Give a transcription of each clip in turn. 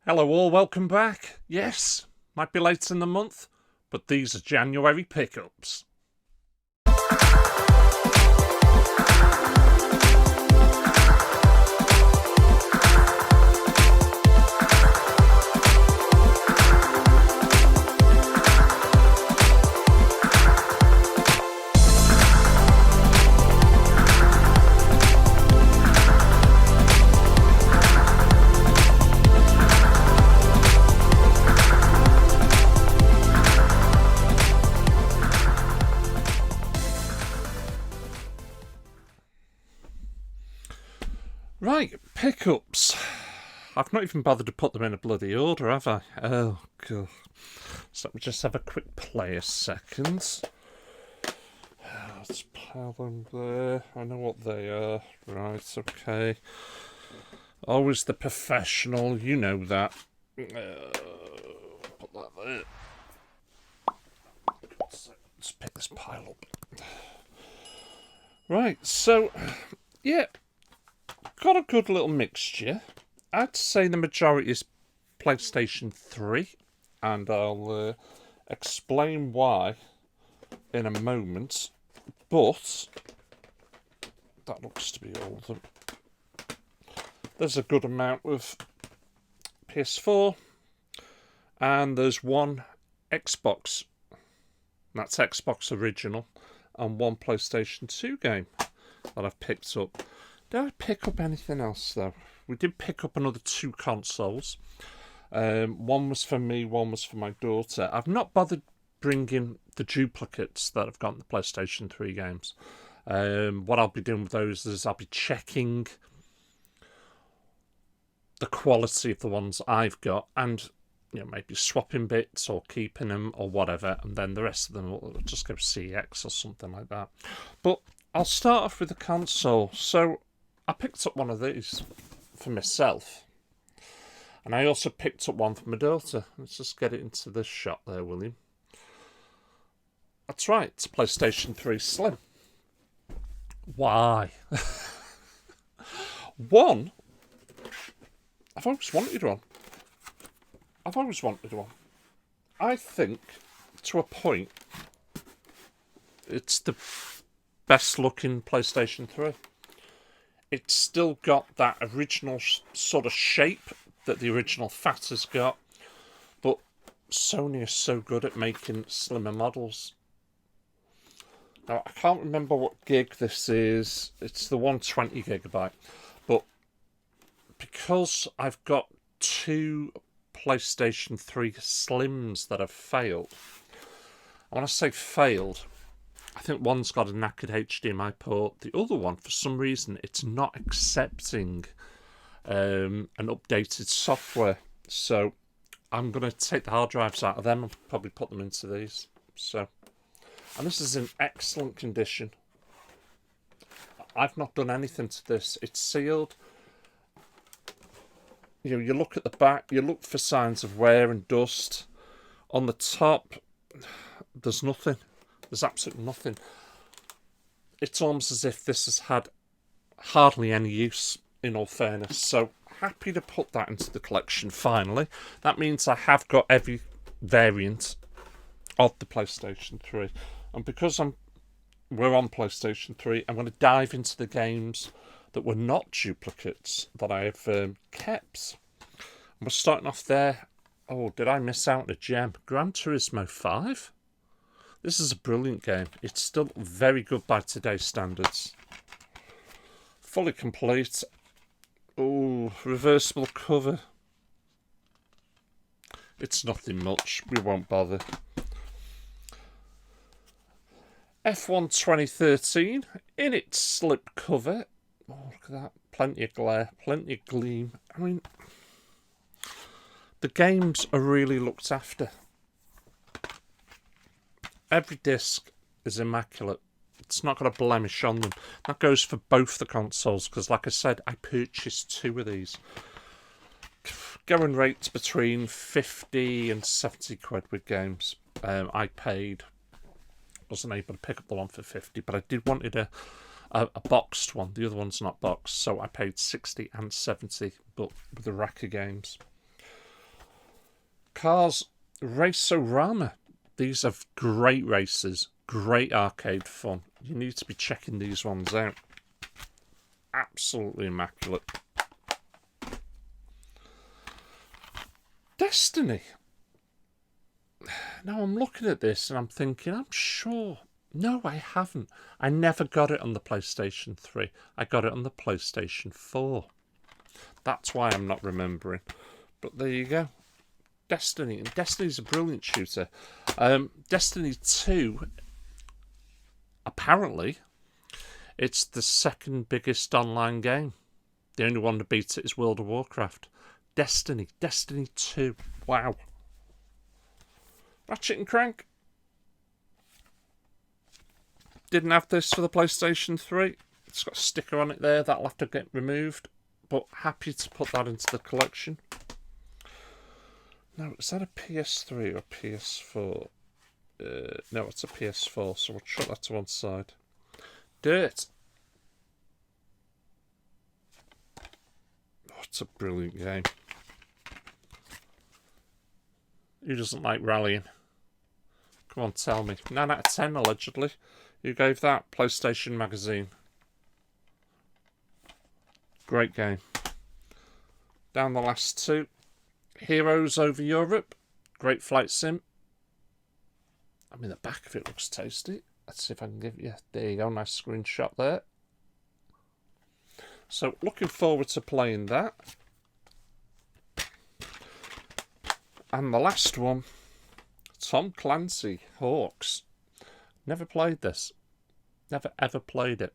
Hello all, welcome back. Yes, might be late in the month, but these are January pickups. Right, pickups. I've not even bothered to put them in a bloody order, have I? Oh, God. So let me just have a quick play a second. Let's pile them there. I know what they are. Right, okay. Always the professional, you know that. Put that there. Let's pick this pile up. Right, so, yeah, got a good little mixture. I'd say the majority is PlayStation 3, and I'll explain why in a moment. But that looks to be all of them. There's a good amount of PS4, and there's one Xbox. That's Xbox Original, and one PlayStation 2 game that I've picked up. Did I pick up anything else though? We did pick up another 2 consoles. One was for me, one was for my daughter. I've not bothered bringing the duplicates that I've got in the PlayStation 3 games. What I'll be doing with those is I'll be checking the quality of the ones I've got and maybe swapping bits or keeping them or whatever, and then the rest of them will just go CX or something like that. But I'll start off with the console. So I picked up one of these for myself, and I also picked up one for my daughter. Let's just get it into this shot there, William. That's right, it's a PlayStation 3 Slim. Why? One, I've always wanted one. I think, to a point, it's the best looking PlayStation 3. It's still got that original sort of shape that the original Fat has got, but Sony is so good at making slimmer models. Now, I can't remember what gig this is. It's the 120GB, but because I've got 2 PlayStation 3 Slims that have failed, I want to say failed, I think one's got a knackered HDMI port. The other one, for some reason, it's not accepting an updated software. So I'm going to take the hard drives out of them and probably put them into these. And this is in excellent condition. I've not done anything to this. It's sealed. You look at the back, you look for signs of wear and dust. On the top, there's nothing. There's absolutely nothing. It's almost as if this has had hardly any use, in all fairness. So happy to put that into the collection finally. That means I have got every variant of the PlayStation 3. And because we're on PlayStation 3, I'm going to dive into the games that were not duplicates that I have kept. And we're starting off there. Oh, did I miss out on a gem? Gran Turismo 5? This is a brilliant game. It's still very good by today's standards. Fully complete. Oh, reversible cover. It's nothing much. We won't bother. F1 2013 in its slip cover. Oh, look at that. Plenty of glare, plenty of gleam. I mean, the games are really looked after. Every disc is immaculate. It's not got a blemish on them. That goes for both the consoles because, like I said, I purchased 2 of these. Going rates between 50 and 70 quid with games. I wasn't able to pick up the one for 50, but I did wanted a boxed one. The other one's not boxed, so I paid 60 and 70, but with a rack of games. Cars Race-O-Rama. These are great races, great arcade fun. You need to be checking these ones out. Absolutely immaculate. Destiny. Now I'm looking at this and I'm thinking, I'm sure. No, I haven't. I never got it on the PlayStation 3. I got it on the PlayStation 4. That's why I'm not remembering. But there you go. Destiny. And Destiny's a brilliant shooter. Destiny 2, apparently, it's the second biggest online game. The only one to beat it is World of Warcraft. Destiny 2. Wow. Ratchet and Clank. Didn't have this for the PlayStation 3. It's got a sticker on it there. That'll have to get removed. But happy to put that into the collection. Now, is that a PS3 or PS4? No, it's a PS4, so we'll chuck that to one side. Dirt. Oh, it's a brilliant game. Who doesn't like rallying? Come on, tell me. 9 out of 10, allegedly. Who gave that? PlayStation Magazine. Great game. Down the last two. Heroes Over Europe. Great flight sim. I mean, the back of it looks tasty. Let's see if I can give you... There you go, nice screenshot there. So, looking forward to playing that. And the last one, Tom Clancy, Hawks. Never played this. Never ever played it.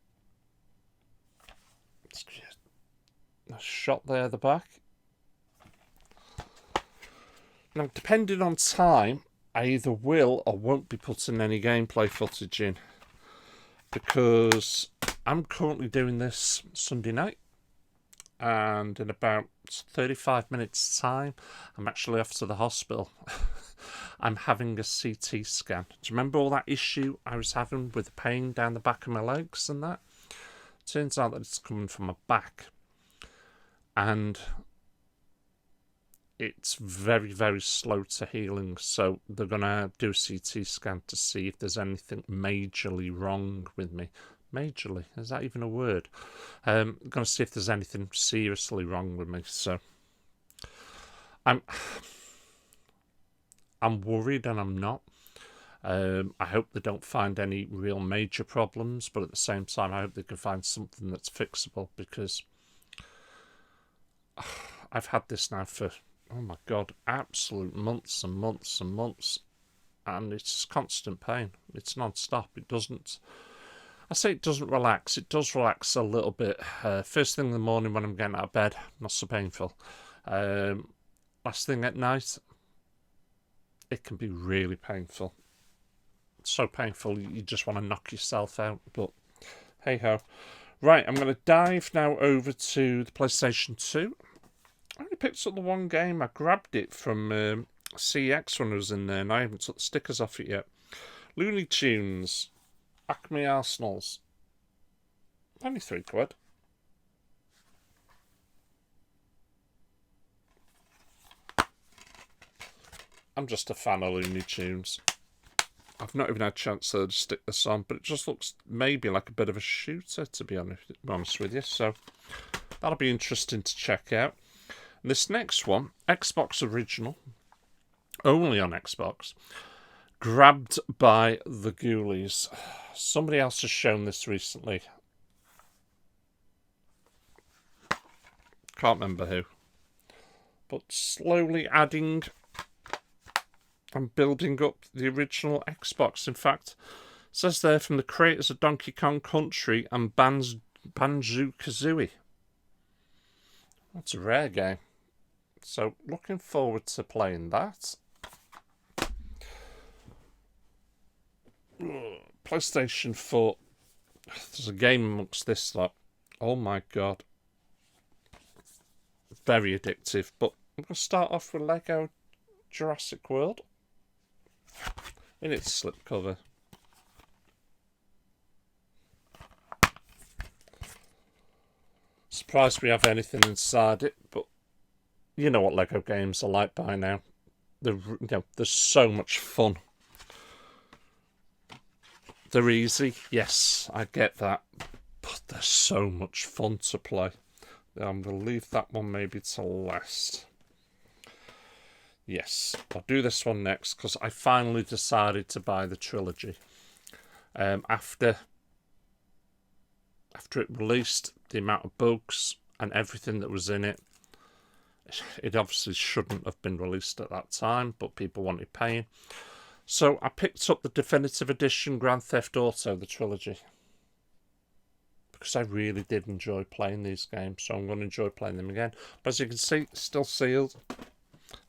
It's just a shot there at the back. Now, depending on time, I either will or won't be putting any gameplay footage in. Because I'm currently doing this Sunday night. And in about 35 minutes' time, I'm actually off to the hospital. I'm having a CT scan. Do you remember all that issue I was having with the pain down the back of my legs and that? Turns out that it's coming from my back. And it's very, very slow to healing. So they're going to do a CT scan to see if there's anything majorly wrong with me. Majorly? Is that even a word? I'm going to see if there's anything seriously wrong with me. So I'm worried and I'm not. I hope they don't find any real major problems, but at the same time, I hope they can find something that's fixable, because I've had this now for, oh my God, absolute months and months and months, and it's constant pain. It's non-stop. It doesn't... I say it doesn't relax. It does relax a little bit. First thing in the morning when I'm getting out of bed, not so painful. Last thing at night, it can be really painful. So painful you just want to knock yourself out. But hey ho. Right, I'm going to dive now over to the PlayStation 2. I only picked up the one game. I grabbed it from CX when I was in there, and I haven't took the stickers off it yet. Looney Tunes. Acme Arsenals. Only £3. I'm just a fan of Looney Tunes. I've not even had a chance to stick this on, but it just looks maybe like a bit of a shooter, to be honest with you. So that'll be interesting to check out. And this next one, Xbox Original, only on Xbox. Grabbed by the Ghoulies. Somebody else has shown this recently. Can't remember who. But slowly adding and building up the original Xbox. In fact, it says there, from the creators of Donkey Kong Country and Banjo-Kazooie. That's a rare game. So, looking forward to playing that. PlayStation 4. There's a game amongst this lot. Oh my God. Very addictive. But I'm going to start off with Lego Jurassic World. In its slipcover. Surprised we have anything inside it, but you know what Lego games are like by now. They're so much fun. They're easy, yes, I get that, but they're so much fun to play. I'm going to leave that one maybe to last. Yes, I'll do this one next because I finally decided to buy the trilogy. After it released, the amount of bugs and everything that was in it, it obviously shouldn't have been released at that time, but people wanted paying. So I picked up the Definitive Edition Grand Theft Auto, the trilogy, because I really did enjoy playing these games, so I'm going to enjoy playing them again. But as you can see, it's still sealed.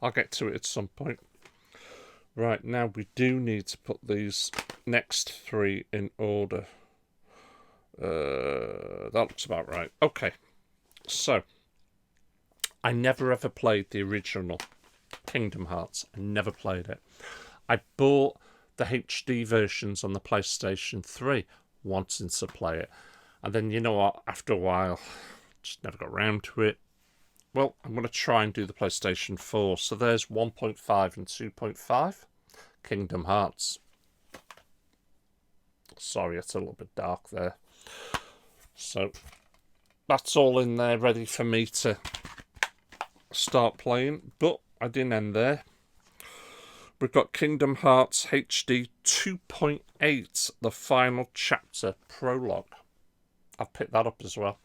I'll get to it at some point. Right, now we do need to put these next three in order. That looks about right. Okay, so I never ever played the original Kingdom Hearts. I never played it. I bought the HD versions on the PlayStation 3, wanting to play it. And then, you know what, after a while, just never got around to it. Well, I'm going to try and do the PlayStation 4. So there's 1.5 and 2.5. Kingdom Hearts. Sorry, it's a little bit dark there. So that's all in there, ready for me to start playing. But I didn't end there. We've got Kingdom Hearts HD 2.8, the final chapter prologue. I've picked that up as well.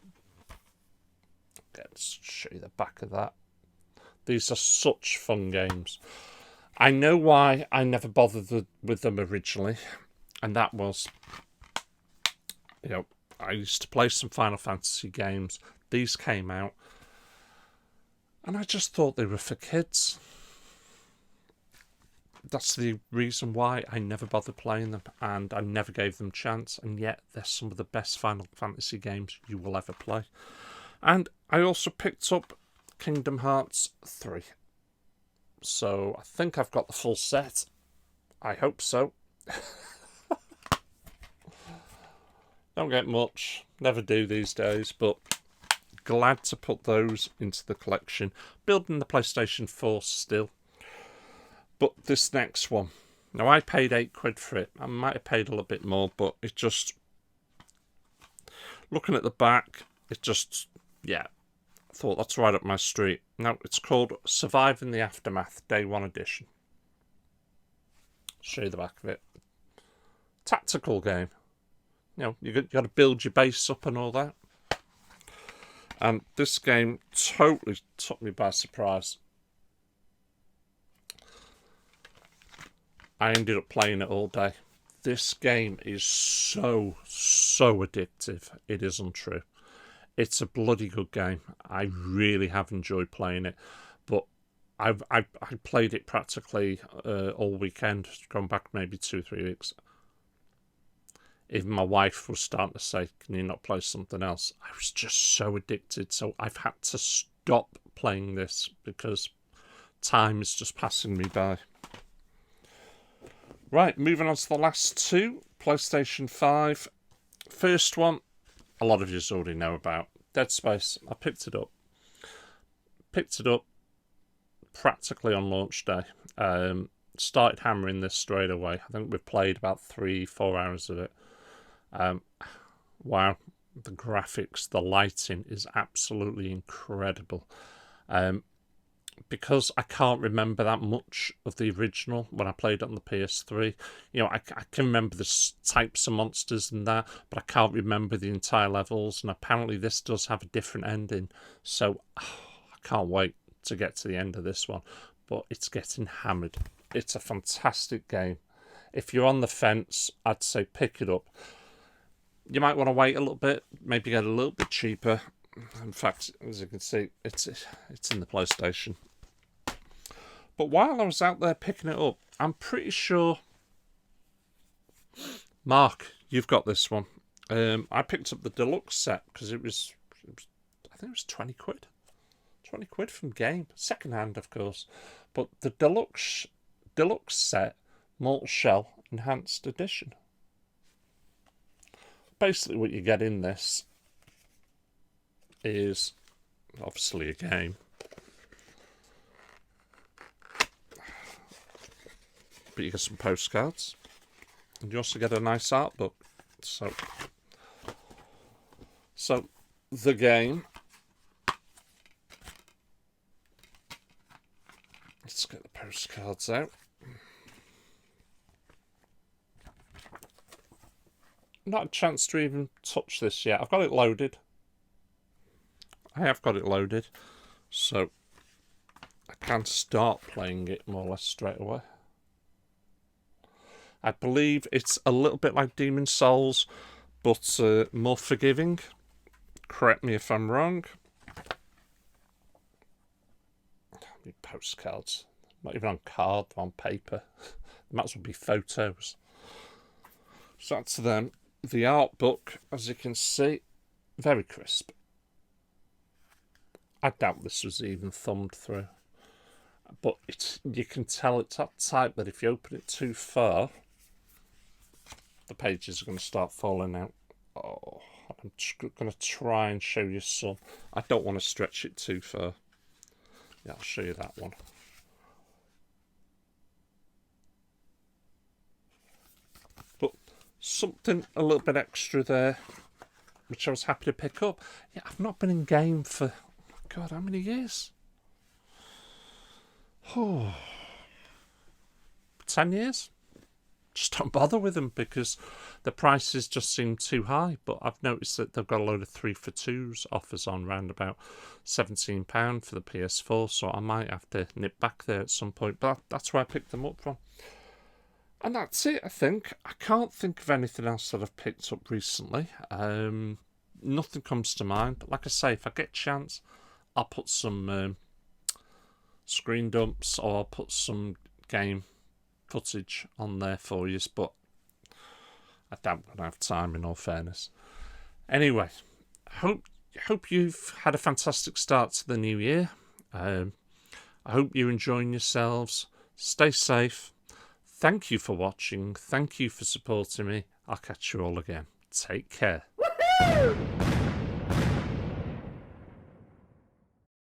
Let's show you the back of that. These are such fun games. I know why I never bothered with them originally, and that was, I used to play some Final Fantasy games. These came out, and I just thought they were for kids. That's the reason why I never bothered playing them, and I never gave them a chance, and yet they're some of the best Final Fantasy games you will ever play. And I also picked up Kingdom Hearts 3. So I think I've got the full set. I hope so. Don't get much, never do these days, but glad to put those into the collection. Building the PlayStation 4 still. But this next one, now I paid £8 for it. I might have paid a little bit more, but it just, looking at the back, it just, I thought that's right up my street. Now, it's called Surviving the Aftermath Day 1 Edition. Show you the back of it. Tactical game. You got to build your base up and all that. And this game totally took me by surprise. I ended up playing it all day. This game is so addictive. It is untrue. It's a bloody good game. I really have enjoyed playing it. But I played it practically all weekend, gone back maybe 2-3 weeks. Even my wife was starting to say, can you not play something else? I was just so addicted. So I've had to stop playing this because time is just passing me by. Right, moving on to the last two. PlayStation 5. First one, a lot of you already know about. Dead Space. I picked it up. Picked it up practically on launch day. Started hammering this straight away. I think we've played about 3-4 hours of it. Wow, the graphics, the lighting is absolutely incredible. Because I can't remember that much of the original when I played it on the PS3. I can remember the types of monsters and that, but I can't remember the entire levels. And apparently this does have a different ending. So I can't wait to get to the end of this one. But it's getting hammered. It's a fantastic game. If you're on the fence, I'd say pick it up. You might want to wait a little bit, maybe get a little bit cheaper. In fact, as you can see, it's in the PlayStation. But while I was out there picking it up, I'm pretty sure, Mark, you've got this one. I picked up the deluxe set because I think it was 20 quid. 20 quid from Game, second hand, of course. But the deluxe set, Malt Shell Enhanced Edition. Basically, what you get in this is obviously a game. but you get some postcards. And you also get a nice art book. So the game. Let's get the postcards out. Not a chance to even touch this yet. I've got it loaded. I have got it loaded. So I can start playing it more or less straight away. I believe it's a little bit like Demon's Souls, but more forgiving. Correct me if I'm wrong. Postcards. Not even on card, on paper. They might as well be photos. So that's them. The art book, as you can see, very crisp. I doubt this was even thumbed through. But you can tell it's that type that if you open it too far, the pages are going to start falling out. Oh, I'm just going to try and show you some. I don't want to stretch it too far. Yeah, I'll show you that one. But something a little bit extra there, which I was happy to pick up. Yeah, I've not been in game for, God, how many years? Oh, 10 years? Just don't bother with them because the prices just seem too high. But I've noticed that they've got a load of 3 for 2s offers on round about £17 for the PS4, so I might have to nip back there at some point. But that's where I picked them up from. And that's it, I think. I can't think of anything else that I've picked up recently. Nothing comes to mind. But like I say, if I get a chance, I'll put some screen dumps or I'll put some game footage on there for you, but I don't have time, in all fairness. Anyway, hope you've had a fantastic start to the new year. I hope you're enjoying yourselves. Stay safe. Thank you for watching. Thank you for supporting me. I'll catch you all again. Take care. Woohoo!